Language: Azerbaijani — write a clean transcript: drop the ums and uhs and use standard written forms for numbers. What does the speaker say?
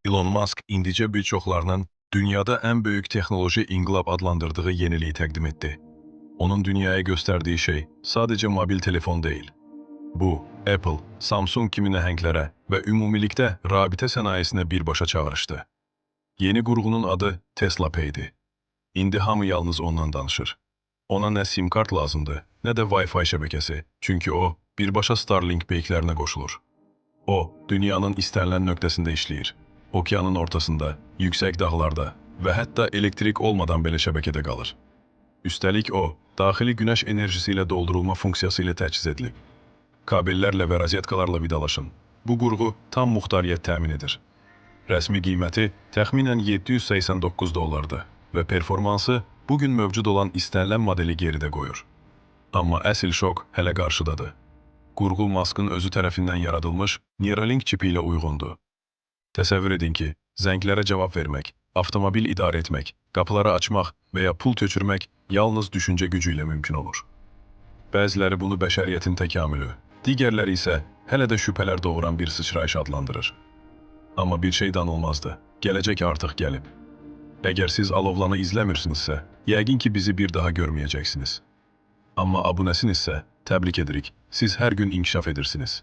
Elon Musk indicə bir çoxlarının dünyada ən böyük texnoloji inqilab adlandırdığı yeniliyi təqdim etdi. Onun dünyaya göstərdiyi şey sadəcə mobil telefon deyil. Bu, Apple, Samsung kimi nəhənglərə və ümumilikdə rabitə sənayesinə birbaşa çağırışdı. Yeni qurğunun adı Tesla Pay'di. İndi hamı yalnız ondan danışır. Ona nə SIM kart lazımdır, nə də Wi-Fi şəbəkəsi, çünki o, birbaşa Starlink peyklərinə qoşulur. O, dünyanın istənilən nöqtəsində işləyir. Okeanın ortasında, yüksək dağlarda və hətta elektrik olmadan belə şəbəkədə qalır. Üstəlik o, daxili günəş enerjisi ilə doldurulma funksiyası ilə təchiz edilib. Kabellərlə və rozetkalarla vidalaşın. Bu qurğu tam muxtariyyət təmin edir. Rəsmi qiyməti təxminən $789 və performansı bugün mövcud olan istənilən modeli geridə qoyur. Amma əsl şok hələ qarşıdadır. Qurğu Musk'ın özü tərəfindən yaradılmış Neuralink çipi ilə uyğundur. Təsəvvür edin ki, zənglərə cavab vermək, avtomobil idarə etmək, qapıları açmaq və ya pul köçürmək yalnız düşüncə gücü ilə mümkün olur. Bəziləri bunu bəşəriyyətin təkamülü, digərləri isə hələ də şübhələr doğuran bir sıçrayış adlandırır. Amma bir şey danılmazdır, gələcək artıq gəlib. Əgər siz Alovlanı izləmirsinizsə, yəqin ki bizi bir daha görməyəcəksiniz. Amma abunəsinizsə, təbrik edirik, siz hər gün inkişaf edirsiniz.